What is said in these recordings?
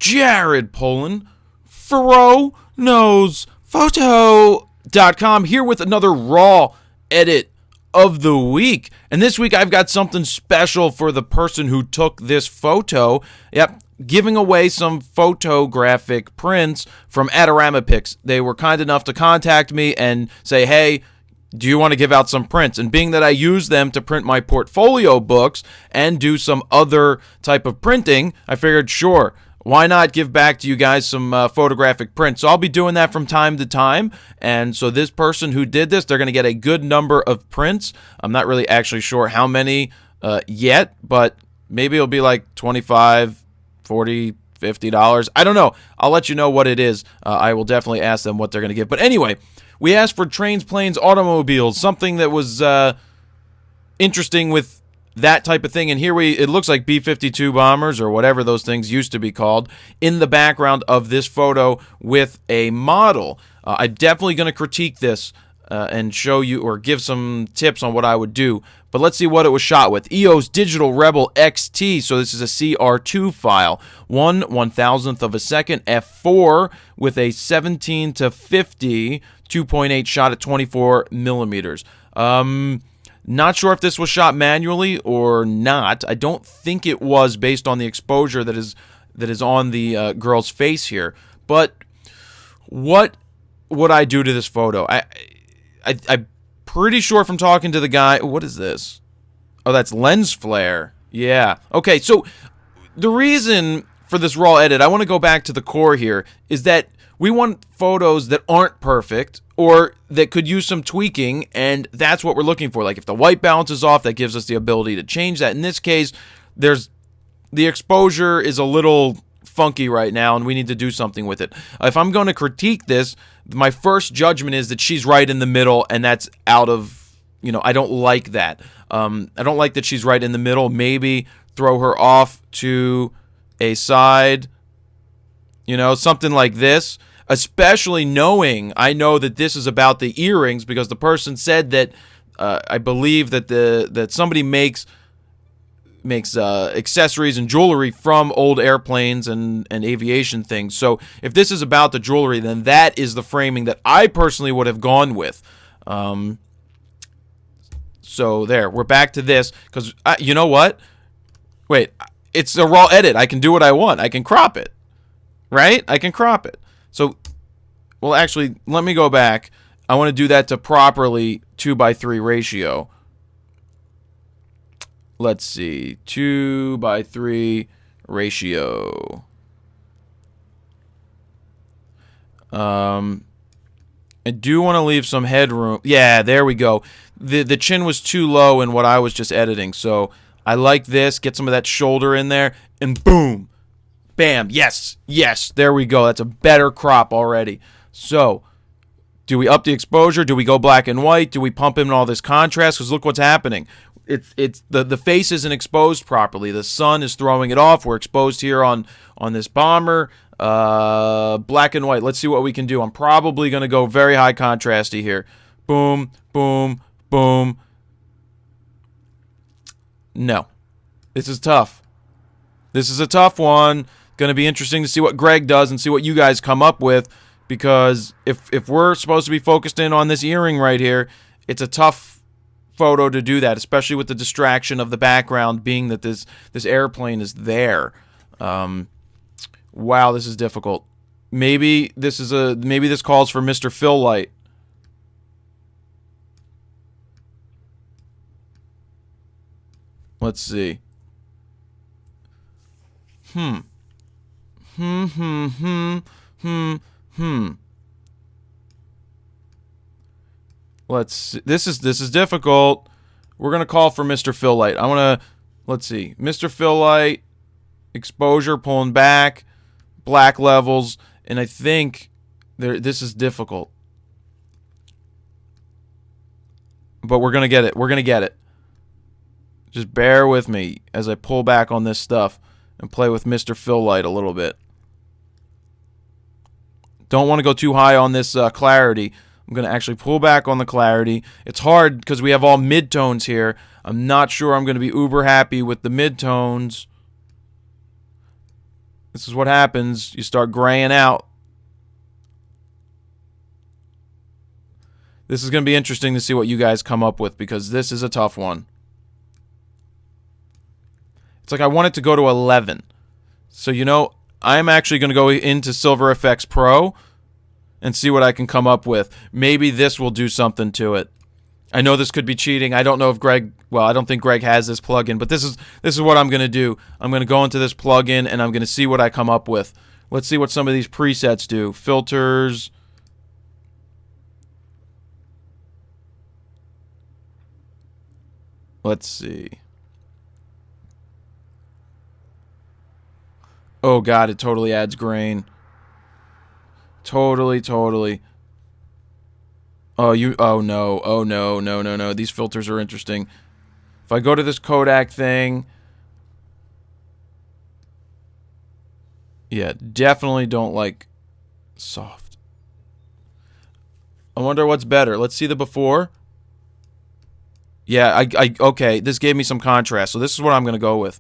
Jared Polin, FroKnowsPhoto.com, here with another raw edit of the week. And this week I've got something special for the person who took this photo. Yep, giving away some photographic prints from Adorama Pics. They were kind enough to contact me and say, hey, do you want to give out some prints? And being that I use them to print my portfolio books and do some other type of printing, I figured, sure, why not give back to you guys some photographic prints? So I'll be doing that from time to time. And so this person who did this, they're going to get a good number of prints. I'm not really actually sure how many yet, but maybe it'll be like $25, $40, $50. I don't know. I'll let you know what it is. I will definitely ask them what they're going to give. But anyway, we asked for trains, planes, automobiles, something that was interesting with that type of thing. And here it looks like B-52 bombers or whatever those things used to be called in the background of this photo with a model. I'm definitely going to critique this and show you or give some tips on what I would do. But let's see what it was shot with. EOS Digital Rebel XT. So this is a CR2 file. 1/1000th of a second. F4 with a 17 to 50 2.8 shot at 24 millimeters. Not sure if this was shot manually or not. I don't think it was based on the exposure that is on the girl's face here. But what would I do to this photo? I'm pretty sure from talking to the guy. What is this? Oh, that's lens flare. Yeah. Okay, so the reason for this raw edit, I want to go back to the core here, is that we want photos that aren't perfect or that could use some tweaking, and that's what we're looking for. Like if the white balance is off, that gives us the ability to change that. In this case, the exposure is a little funky right now, and we need to do something with it. If I'm going to critique this, my first judgment is that she's right in the middle, and that's out of, I don't like that. I don't like that she's right in the middle. Maybe throw her off to a side, something like this. Especially knowing, I know that this is about the earrings because the person said that I believe that somebody makes accessories and jewelry from old airplanes and aviation things. So if this is about the jewelry, then that is the framing that I personally would have gone with. So there, we're back to this because you know what? Wait, it's a raw edit. I can do what I want. I can crop it, right? I can crop it. So, well, actually, let me go back. I want to do that to properly 2:3 ratio. Let's see, 2:3 ratio. I do want to leave some headroom. Yeah, there we go. The chin was too low in what I was just editing, so I like this. Get some of that shoulder in there, and boom. Bam, yes, there we go. That's a better crop already. So, do we up the exposure? Do we go black and white? Do we pump in all this contrast? Because look what's happening. It's the face isn't exposed properly. The sun is throwing it off. We're exposed here on this bomber. Black and white. Let's see what we can do. I'm probably going to go very high contrasty here. Boom, boom, boom. No. This is tough. This is a tough one. Going to be interesting to see what Greg does and see what you guys come up with, because if we're supposed to be focused in on this earring right here, it's a tough photo to do that, especially with the distraction of the background being that this airplane is there. Wow, this is difficult. Maybe this calls for Mr. Fill Light. Let's see. Let's see. This is difficult. We're gonna call for Mr. Fill Light. Let's see. Mr. Fill Light, exposure pulling back, black levels, and I think this is difficult. But we're gonna get it. We're gonna get it. Just bear with me as I pull back on this stuff and play with Mr. Fill Light a little bit. Don't want to go too high on this clarity. I'm going to actually pull back on the clarity. It's hard because we have all midtones here. I'm not sure I'm going to be uber happy with the midtones. This is what happens. You start graying out. This is going to be interesting to see what you guys come up with, because this is a tough one. It's like I want it to go to 11. So, you know, I'm actually going to go into Silver Fxpro and see what I can come up with. Maybe this will do something to it. I know this could be cheating. I don't know if Greg, well, I don't think Greg has this plugin, but this is what I'm going to do. I'm going to go into this plugin and I'm going to see what I come up with. Let's see what some of these presets do. Filters. Let's see. Oh god, it totally adds grain. Totally. Oh no. These filters are interesting. If I go to this Kodak thing, yeah, definitely don't like soft. I wonder what's better. Let's see the before. Yeah, okay, this gave me some contrast, so this is what I'm going to go with.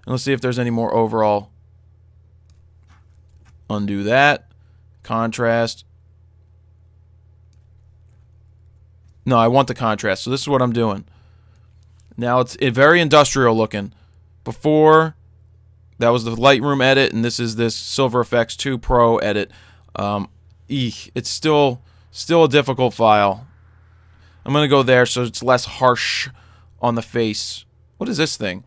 And let's see if there's any more overall. Undo that. Contrast. No, I want the contrast, so this is what I'm doing. Now it's very industrial looking. Before, that was the Lightroom edit, and this is this Silver FX 2 Pro edit. It's still a difficult file. I'm going to go there so it's less harsh on the face. What is this thing?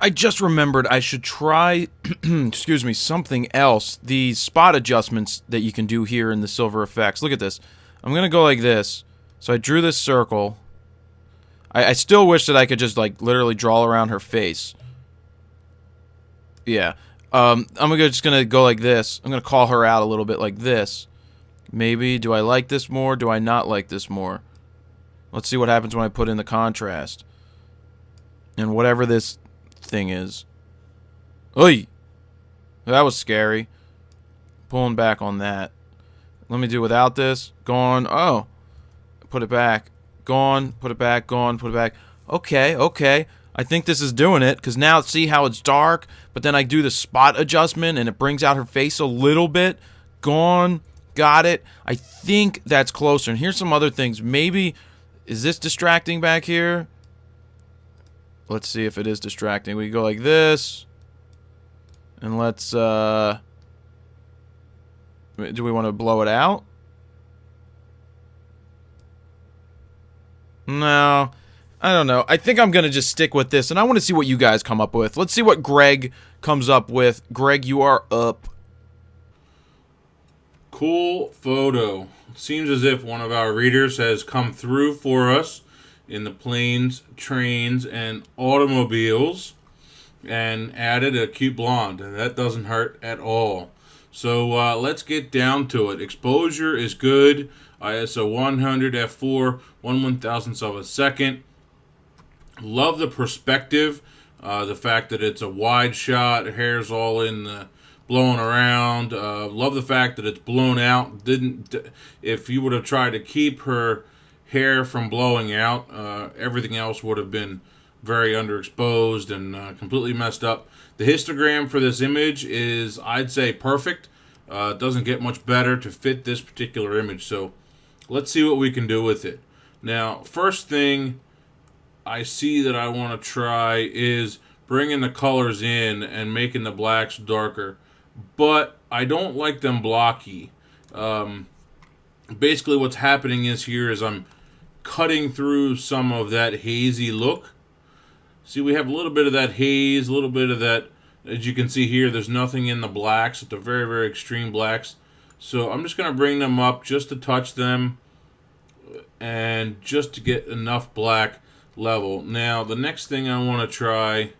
I just remembered I should try, excuse me, something else. The spot adjustments that you can do here in the Silver Effects. Look at this. I'm going to go like this. So I drew this circle. I still wish that I could just, like, literally draw around her face. Yeah. I'm just going to go like this. I'm going to call her out a little bit like this. Maybe. Do I like this more? Do I not like this more? Let's see what happens when I put in the contrast. And whatever this thing is. Oy! That was scary. Pulling back on that. Let me do without this. Gone. Oh. Put it back. Gone. Put it back. Gone. Put it back. Okay. I think this is doing it, because now see how it's dark, but then I do the spot adjustment and it brings out her face a little bit. Gone. Got it. I think that's closer. And here's some other things. Maybe, is this distracting back here? Let's see if it is distracting. We go like this. And let's, do we want to blow it out? No. I don't know. I think I'm going to just stick with this, and I want to see what you guys come up with. Let's see what Greg comes up with. Greg, you are up. Cool photo. Seems as if one of our readers has come through for us in the planes, trains, and automobiles and added a cute blonde. That doesn't hurt at all. So let's get down to it. Exposure is good. ISO 100 f4, 1/1000th of a second. Love the perspective. The fact that it's a wide shot, hair's all in the blowing around. Love the fact that it's blown out. If you would have tried to keep her hair from blowing out, everything else would have been very underexposed and completely messed up. The histogram for this image is, I'd say, perfect. It doesn't get much better to fit this particular image. So let's see what we can do with it. Now, first thing I see that I want to try is bringing the colors in and making the blacks darker. But I don't like them blocky. Basically what's happening is I'm cutting through some of that hazy look. See, we have a little bit of that haze, a little bit of that. As you can see here, there's nothing in the blacks. It's the very, very extreme blacks. So I'm just going to bring them up just to touch them and just to get enough black level. Now, the next thing I want to try...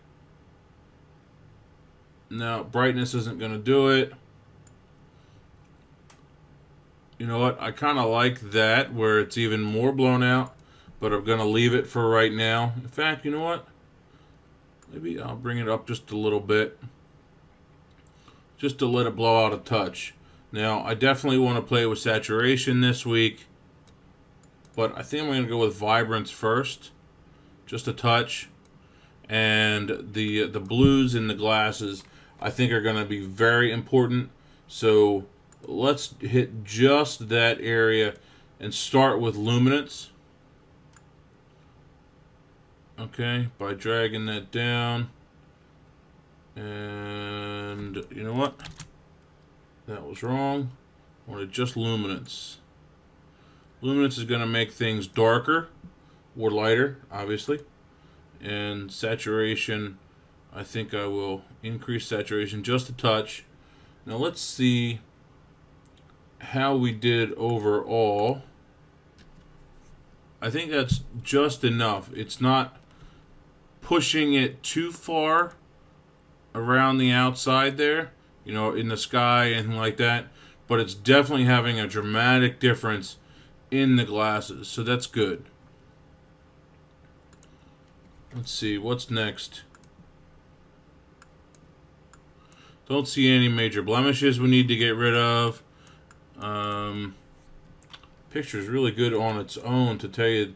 Now, brightness isn't going to do it. You know what? I kind of like that, where it's even more blown out. But I'm going to leave it for right now. In fact, you know what? Maybe I'll bring it up just a little bit. Just to let it blow out a touch. Now, I definitely want to play with saturation this week. But I think I'm going to go with vibrance first. Just a touch. and the blues in the glasses I think are going to be very important. So let's hit just that area and start with luminance. Okay, by dragging that down. And you know what? That was wrong. I wanted just luminance. Luminance is going to make things darker or lighter, obviously. And saturation, I think I will increase saturation just a touch. Now let's see how we did overall. I think that's just enough. It's not pushing it too far around the outside there, you know, in the sky and like that, but it's definitely having a dramatic difference in the glasses, so that's good. Let's see, what's next? Don't see any major blemishes we need to get rid of. Picture's really good on its own, to tell you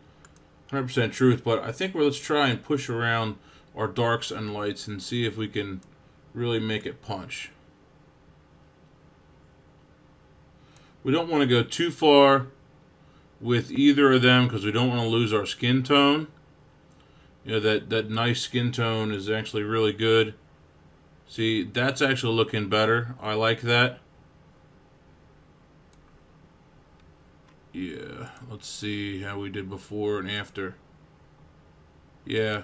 100% truth, but I think let's try and push around our darks and lights and see if we can really make it punch. We don't want to go too far with either of them because we don't want to lose our skin tone. You know, that nice skin tone is actually really good. See, that's actually looking better. I like that. Yeah, let's see how we did before and after. Yeah,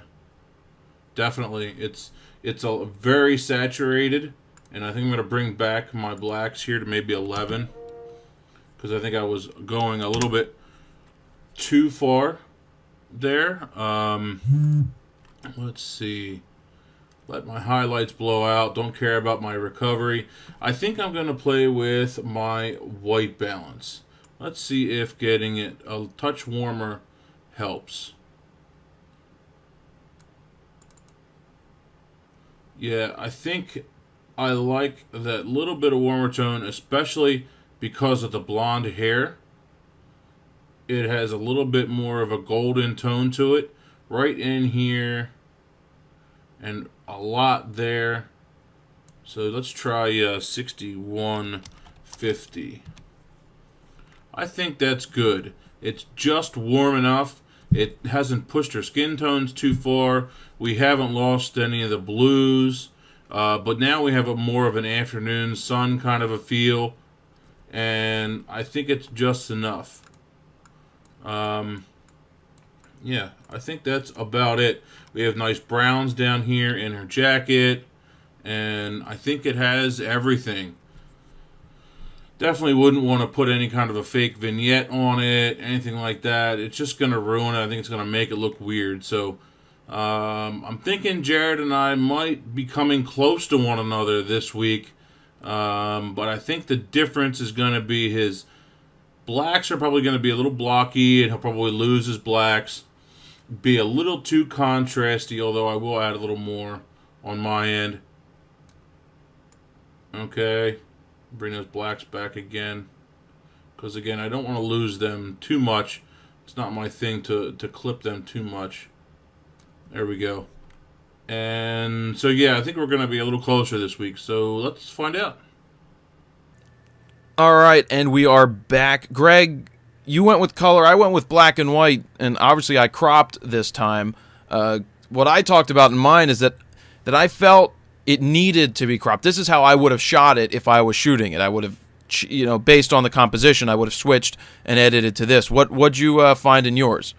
definitely. It's a very saturated, and I think I'm going to bring back my blacks here to maybe 11, because I think I was going a little bit too far there. Let's see. Let my highlights blow out. Don't care about my recovery. I think I'm going to play with my white balance. Let's see if getting it a touch warmer helps. Yeah, I think I like that little bit of warmer tone, especially because of the blonde hair. It has a little bit more of a golden tone to it. Right in here. And a lot there. So let's try 6150. I think that's good. It's just warm enough. It hasn't pushed her skin tones too far. We haven't lost any of the blues. But now we have a more of an afternoon sun kind of a feel. And I think it's just enough. Yeah, I think that's about it. We have nice browns down here in her jacket. And I think it has everything. Definitely wouldn't want to put any kind of a fake vignette on it, anything like that. It's just going to ruin it. I think it's going to make it look weird. So I'm thinking Jared and I might be coming close to one another this week. But I think the difference is going to be his blacks are probably going to be a little blocky, and he'll probably lose his blacks. Be a little too contrasty, although I will add a little more on my end. Okay. Bring those blacks back again, because again I don't want to lose them too much. It's not my thing to clip them too much. There we go. And so yeah, I think we're going to be a little closer this week, so let's find out. Alright, and we are back. Greg, you went with color, I went with black and white, and obviously I cropped this time. What I talked about in mine is that I felt it needed to be cropped. This is how I would have shot it if I was shooting it. I would have, you know, based on the composition, I would have switched and edited to this. What'd you find in yours?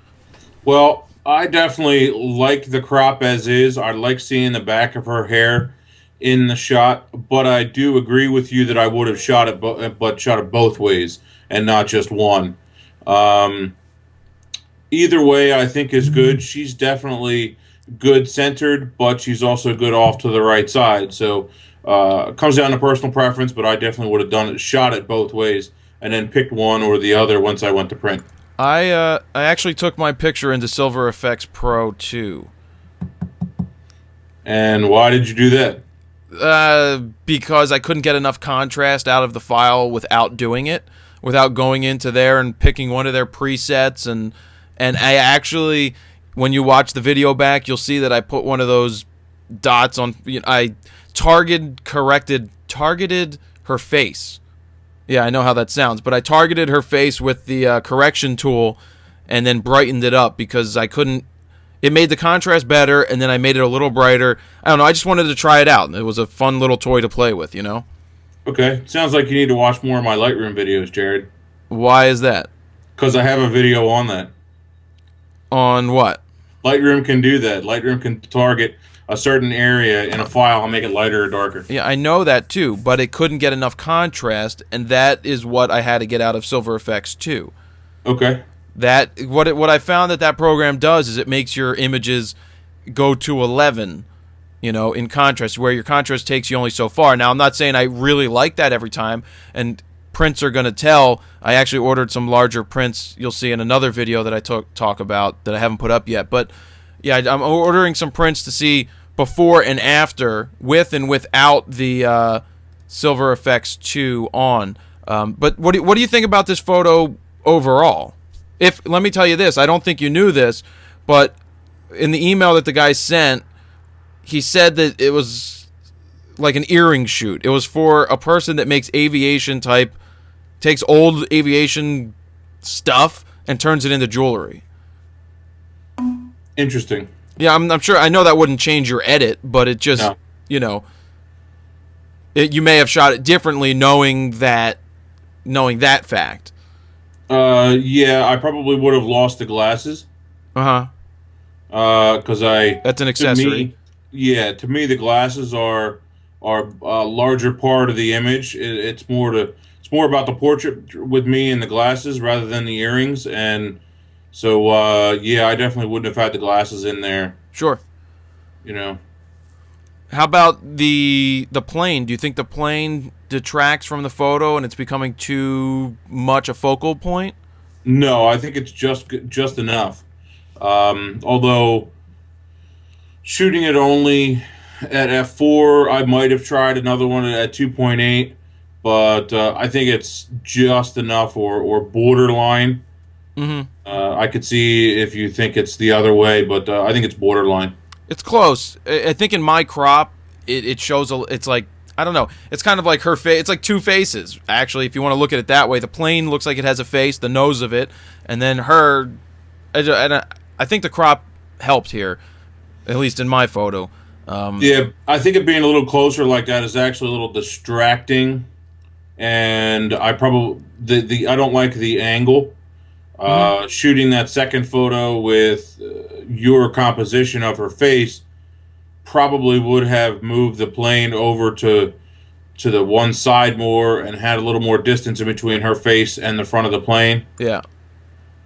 Well, I definitely like the crop as is. I like seeing the back of her hair in the shot, but I do agree with you that I would have shot it, but shot it both ways and not just one. Either way, I think is good. She's definitely good centered, but she's also good off to the right side. So it comes down to personal preference, but I definitely would have done it, shot it both ways, and then picked one or the other once I went to print. I actually took my picture into Silver Fxpro too. And why did you do that? Because I couldn't get enough contrast out of the file without doing it, without going into there and picking one of their presets, and I actually, when you watch the video back, you'll see that I put one of those dots on. I targeted her face. Yeah, I know how that sounds, but I targeted her face with the correction tool and then brightened it up because I couldn't. It made the contrast better, and then I made it a little brighter. I don't know. I just wanted to try it out. It was a fun little toy to play with, you know? Okay. Sounds like you need to watch more of my Lightroom videos, Jared. Why is that? Because I have a video on that. On what? Lightroom can do that. Lightroom can target a certain area in a file and make it lighter or darker. Yeah, I know that too, but it couldn't get enough contrast, and that is what I had to get out of Silver Effects 2. Okay. What I found that program does is it makes your images go to 11, you know, in contrast, where your contrast takes you only so far. Now, I'm not saying I really like that every time, and prints are going to tell. I actually ordered some larger prints. You'll see in another video that I talk about that I haven't put up yet. But yeah, I'm ordering some prints to see before and after, with and without the Silver Effects 2 on. But what do you think about this photo overall? Let me tell you this, I don't think you knew this, but in the email that the guy sent, he said that it was like an earring shoot. It was for a person that makes takes old aviation stuff and turns it into jewelry. Interesting. Yeah, I'm sure. I know that wouldn't change your edit, but it just, No. you know, you may have shot it differently knowing that fact. Yeah, I probably would have lost the glasses. Because That's an accessory. To me, the glasses are a larger part of the image. It's more about the portrait with me and the glasses rather than the earrings. And so, yeah, I definitely wouldn't have had the glasses in there. Sure. You know. How about the plane? Do you think the plane detracts from the photo and it's becoming too much a focal point? No, I think it's just enough. Although shooting it only at f4, I might have tried another one at 2.8, but I think it's just enough or borderline. Mm-hmm. I could see if you think it's the other way, but I think it's borderline. It's close. I think in my crop, it shows it's like, I don't know. It's kind of like her face. It's like two faces, actually, if you want to look at it that way. The plane looks like it has a face, the nose of it, and then her. And I think the crop helped here, at least in my photo. Yeah, I think it being a little closer like that is actually a little distracting, and I probably I don't like the angle. Shooting that second photo with your composition of her face probably would have moved the plane over to the one side more and had a little more distance in between her face and the front of the plane. Yeah.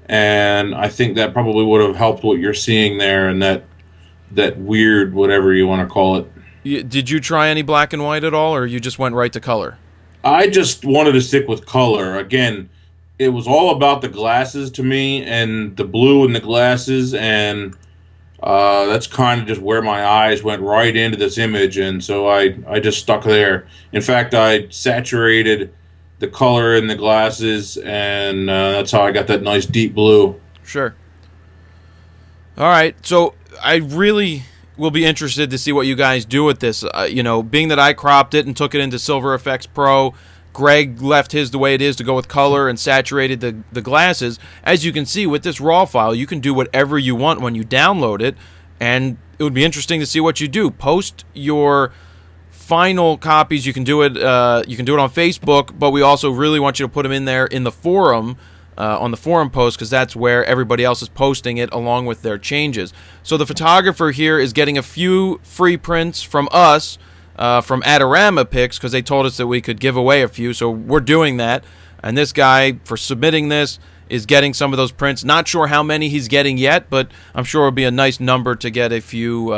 And I think that probably would have helped what you're seeing there and that weird whatever you want to call it. Did you try any black and white at all, or you just went right to color? I just wanted to stick with color. Again, it was all about the glasses to me and the blue in the glasses, and that's kind of just where my eyes went right into this image, and so I just stuck there. In fact, I saturated the color in the glasses, and that's how I got that nice deep blue. Sure. All right, so I really will be interested to see what you guys do with this. You know, being that I cropped it and took it into Silver Fxpro, Greg left his the way it is to go with color and saturated the glasses. As you can see, with this RAW file, you can do whatever you want when you download it, and it would be interesting to see what you do. Post your final copies. You can do it. You can do it on Facebook, but we also really want you to put them in there in the forum, on the forum post, because that's where everybody else is posting it along with their changes. So the photographer here is getting a few free prints from us. From Adorama Pics, because they told us that we could give away a few, so we're doing that. And this guy, for submitting this, is getting some of those prints. Not sure how many he's getting yet, but I'm sure it'll be a nice number to get a few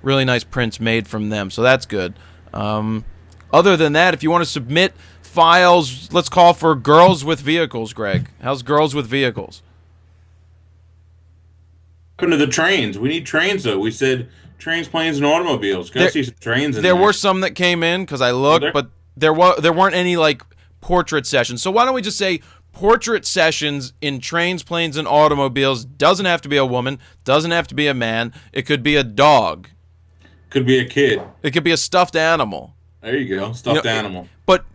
really nice prints made from them, so that's good. Other than that, if you want to submit files, let's call for Girls with Vehicles, Greg. How's Girls with Vehicles? Come to the trains. We need trains, though. We said trains, planes, and automobiles. Gotta see some trains in there. There were some that came in because I looked, but there weren't any like portrait sessions. So why don't we just say portrait sessions in trains, planes, and automobiles. Doesn't have to be a woman. Doesn't have to be a man. It could be a dog. Could be a kid. It could be a stuffed animal. There you go. Stuffed animal. But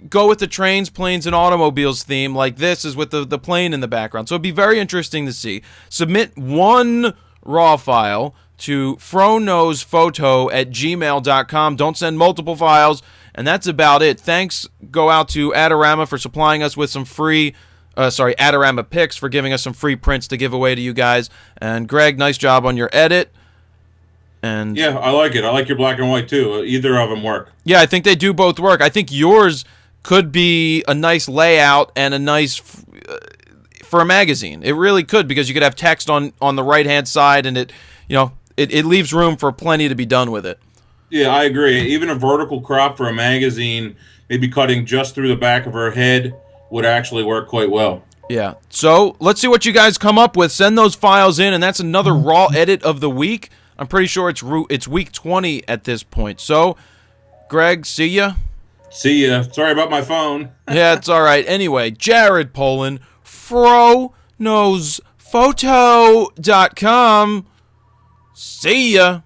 go with the trains, planes, and automobiles theme like this is with the plane in the background. So it'd be very interesting to see. Submit one raw file to froKnowsPhoto@gmail.com. Don't send multiple files. And that's about it. Thanks go out to Adorama for supplying us with some free, Adorama Picks for giving us some free prints to give away to you guys. And Greg, nice job on your edit. And yeah, I like it. I like your black and white too. Either of them work. yeah, I think they do both work. I think yours could be a nice layout and a nice for a magazine. It really could, because you could have text on the right-hand side, and it leaves room for plenty to be done with it. Yeah, I agree. Even a vertical crop for a magazine, maybe cutting just through the back of her head, would actually work quite well. Yeah. So let's see what you guys come up with. Send those files in, and that's another raw edit of the week. I'm pretty sure it's week 20 at this point. So, Greg, see ya. See ya. Sorry about my phone. Yeah, it's all right. Anyway, Jared Poland, FroKnowsPhoto.com. See ya.